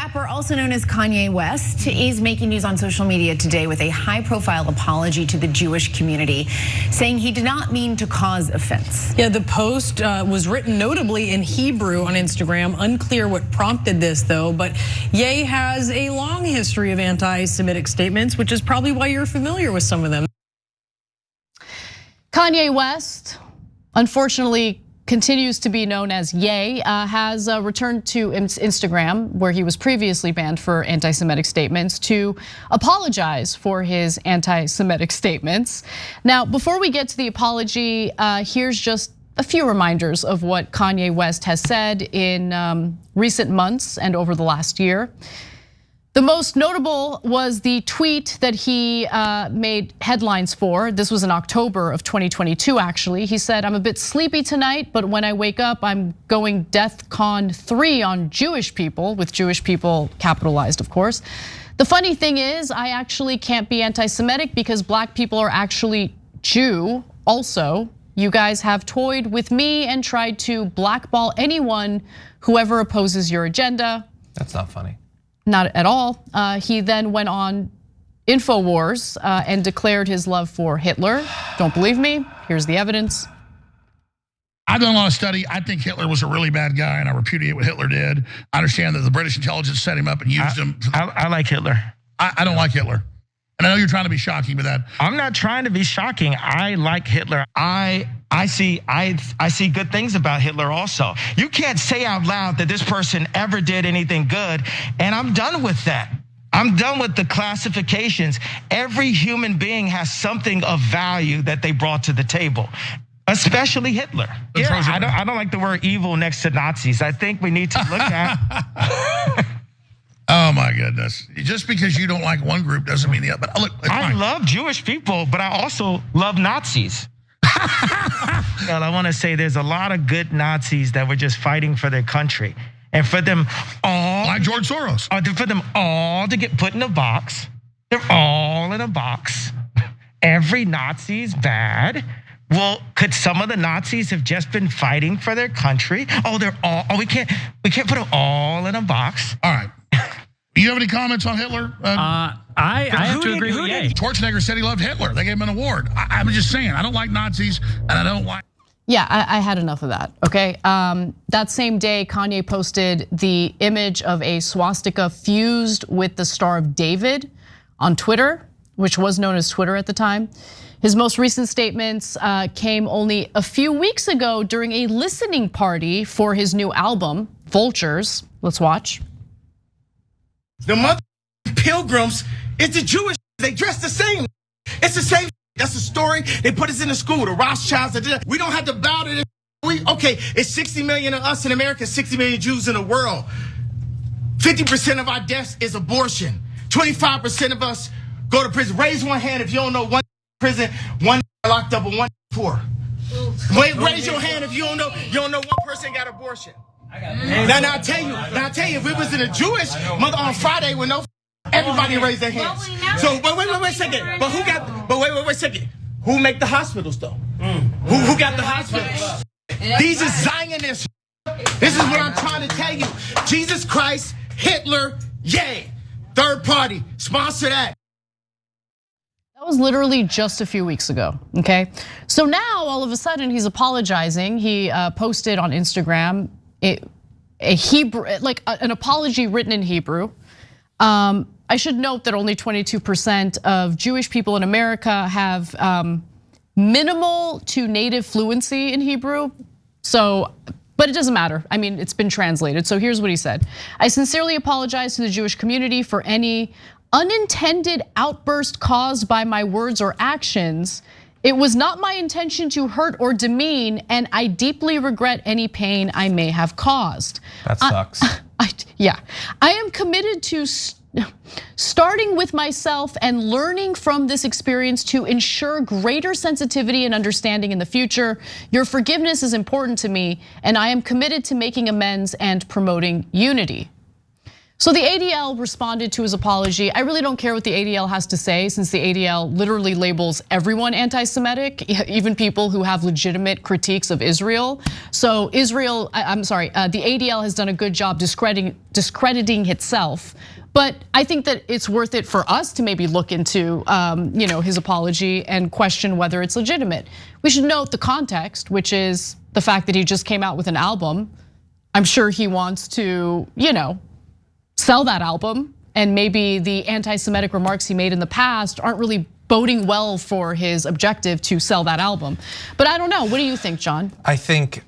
rapper, also known as Kanye West, is making news on social media today with a high-profile apology to the Jewish community, saying he did not mean to cause offense. Yeah, the post was written notably in Hebrew on Instagram. Unclear what prompted this, though, but Ye has a long history of anti-Semitic statements, which is probably why you're familiar with some of them. Kanye West, unfortunately, continues to be known as Ye, has returned to Instagram, where he was previously banned for anti-Semitic statements, to apologize for his anti-Semitic statements. Now, before we get to the apology, here's just a few reminders of what Kanye West has said in recent months and over the last year. The most notable was the tweet that he made headlines for. This was in October of 2022, actually. He said, "I'm a bit sleepy tonight, but when I wake up, I'm going DEFCON 3 on Jewish people," with Jewish people capitalized, of course. "The funny thing is, I actually can't be anti-Semitic because black people are actually Jew also. You guys have toyed with me and tried to blackball anyone who ever opposes your agenda." That's not funny. Not at all. He then went on InfoWars and declared his love for Hitler. Don't believe me? Here's the evidence. I've done a lot of study. I think Hitler was a really bad guy, and I repudiate what Hitler did. I understand that the British intelligence set him up and used him. I like Hitler. I don't like Hitler. And I know you're trying to be shocking with that. I'm not trying to be shocking. I like Hitler. I see good things about Hitler also. You can't say out loud that this person ever did anything good, and I'm done with that. I'm done with the classifications. Every human being has something of value that they brought to the table, especially Hitler. Yeah, I don't like the word evil next to Nazis. I think we need to look at. Oh my goodness. Just because you don't like one group doesn't mean the other. But look, I love Jewish people, but I also love Nazis. Well, I want to say there's a lot of good Nazis that were just fighting for their country. And for them all, like George Soros, for them all to get put in a box, they're all in a box. Every Nazi's bad. Well, could some of the Nazis have just been fighting for their country? Oh, they're all, we can't put them all in a box. All right. Do you have any comments on Hitler? I have to agree with Ye. Schwarzenegger said he loved Hitler. They gave him an award. I'm just saying, I don't like Nazis, and I don't like. Yeah, I had enough of that, okay? That same day, Kanye posted the image of a swastika fused with the Star of David on Twitter, which was known as Twitter at the time. His most recent statements came only a few weeks ago during a listening party for his new album, Vultures. Let's watch. The mother pilgrims, it's the Jewish, they dress the same. It's the same, that's the story. They put us in the school, the Rothschilds. We don't have to bow to this. Okay, it's 60 million of us in America, 60 million Jews in the world. 50% of our deaths is abortion. 25% of us go to prison. Raise one hand if you don't know one prison, one locked up, and one poor. Raise your hand if you don't know one person got abortion. Now I tell you, if it was in a Jewish mother on Friday with no, everybody raised their hands. So, but wait a second. But wait a second. Who make the hospitals though? Who got the hospitals? These are Zionists. This is what I'm trying to tell you. Jesus Christ, Hitler, yay. Third party, sponsor that. That was literally just a few weeks ago, okay? So now all of a sudden he's apologizing. He posted on Instagram a Hebrew, like an apology written in Hebrew. I should note that only 22% of Jewish people in America have minimal to native fluency in Hebrew. So, but it doesn't matter. I mean, it's been translated. So here's what he said. "I sincerely apologize to the Jewish community for any unintended outburst caused by my words or actions. It was not my intention to hurt or demean, and I deeply regret any pain I may have caused." That sucks. I am committed to starting with myself and learning from this experience to ensure greater sensitivity and understanding in the future. Your forgiveness is important to me, and I am committed to making amends and promoting unity. So the ADL responded to his apology. I really don't care what the ADL has to say, since the ADL literally labels everyone anti-Semitic, even people who have legitimate critiques of Israel. So the ADL has done a good job discrediting itself. But I think that it's worth it for us to maybe look into his apology and question whether it's legitimate. We should note the context, which is the fact that he just came out with an album. I'm sure he wants to, sell that album, and maybe the anti-Semitic remarks he made in the past aren't really boding well for his objective to sell that album. But I don't know, what do you think, John? I think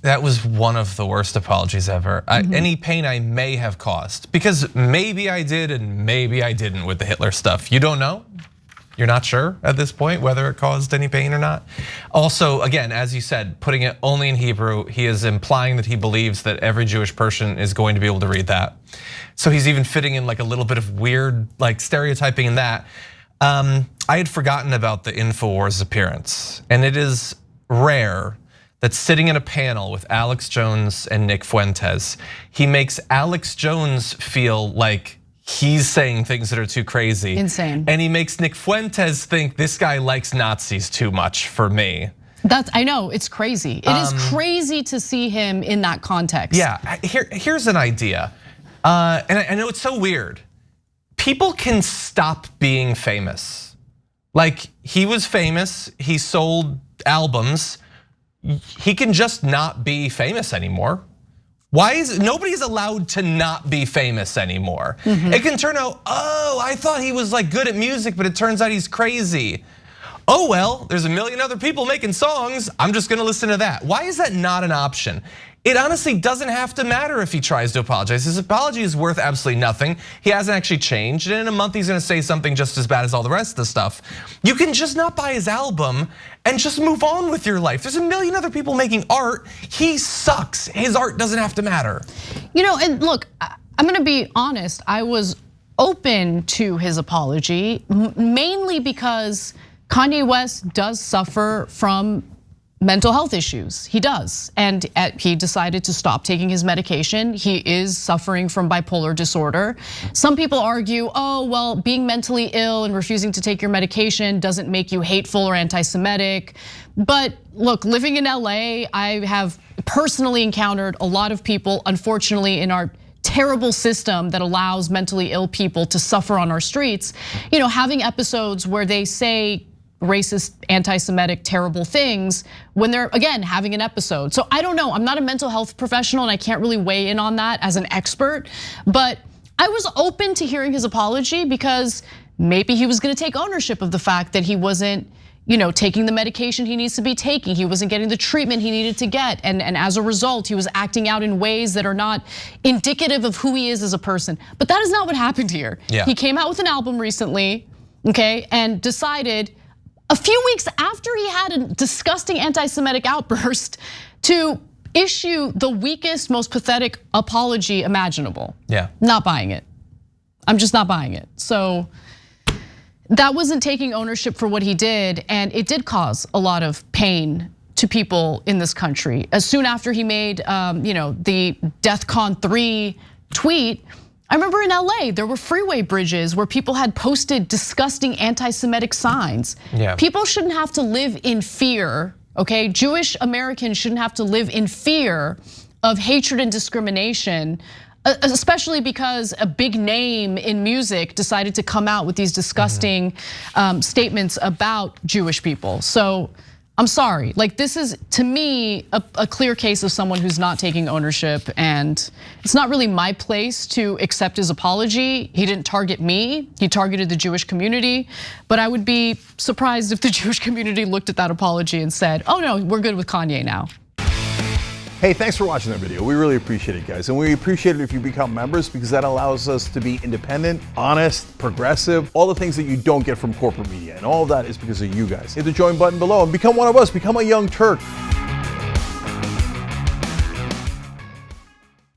that was one of the worst apologies ever. Any pain I may have caused, because maybe I did and maybe I didn't with the Hitler stuff. You don't know? You're not sure at this point whether it caused any pain or not. Also, again, as you said, putting it only in Hebrew, he is implying that he believes that every Jewish person is going to be able to read that. So he's even fitting in like a little bit of weird like stereotyping in that. I had forgotten about the InfoWars appearance, and it is rare that sitting in a panel with Alex Jones and Nick Fuentes, he makes Alex Jones feel like he's saying things that are too crazy. Insane. And he makes Nick Fuentes think this guy likes Nazis too much for me. I know, it's crazy. It is crazy to see him in that context. Yeah, here's an idea. And I know it's so weird. People can stop being famous. Like, he was famous, he sold albums. He can just not be famous anymore. Why is nobody's allowed to not be famous anymore? It can turn out, oh, I thought he was like good at music, but it turns out he's crazy. Oh well, there's a million other people making songs, I'm just gonna listen to that. Why is that not an option? It honestly doesn't have to matter if he tries to apologize. His apology is worth absolutely nothing. He hasn't actually changed, and in a month he's gonna say something just as bad as all the rest of the stuff. You can just not buy his album and just move on with your life. There's a million other people making art. He sucks. His art doesn't have to matter. And look, I'm gonna be honest, I was open to his apology, mainly because Kanye West does suffer from mental health issues. He does, and he decided to stop taking his medication. He is suffering from bipolar disorder. Some people argue, oh, well, being mentally ill and refusing to take your medication doesn't make you hateful or anti-Semitic. But look, living in LA, I have personally encountered a lot of people, unfortunately, in our terrible system that allows mentally ill people to suffer on our streets, having episodes where they say racist, anti-Semitic, terrible things when they're, again, having an episode. So I don't know, I'm not a mental health professional and I can't really weigh in on that as an expert, but I was open to hearing his apology because maybe he was gonna take ownership of the fact that he wasn't taking the medication he needs to be taking. He wasn't getting the treatment he needed to get. And as a result, he was acting out in ways that are not indicative of who he is as a person. But that is not what happened here. Yeah. He came out with an album recently, okay, and decided a few weeks after he had a disgusting anti-Semitic outburst to issue the weakest, most pathetic apology imaginable. Yeah. Not buying it. I'm just not buying it. So that wasn't taking ownership for what he did, and it did cause a lot of pain to people in this country. As soon after he made the DEFCON 3 tweet, I remember in LA, there were freeway bridges where people had posted disgusting anti-Semitic signs. Yeah. People shouldn't have to live in fear, okay? Jewish Americans shouldn't have to live in fear of hatred and discrimination, especially because a big name in music decided to come out with these disgusting statements about Jewish people. So I'm sorry, like this is, to me, a clear case of someone who's not taking ownership, and it's not really my place to accept his apology. He didn't target me, he targeted the Jewish community, but I would be surprised if the Jewish community looked at that apology and said, oh no, we're good with Kanye now. Hey, thanks for watching that video. We really appreciate it, guys. And we appreciate it if you become members, because that allows us to be independent, honest, progressive, all the things that you don't get from corporate media. And all of that is because of you guys. Hit the join button below and become one of us, become a Young Turk.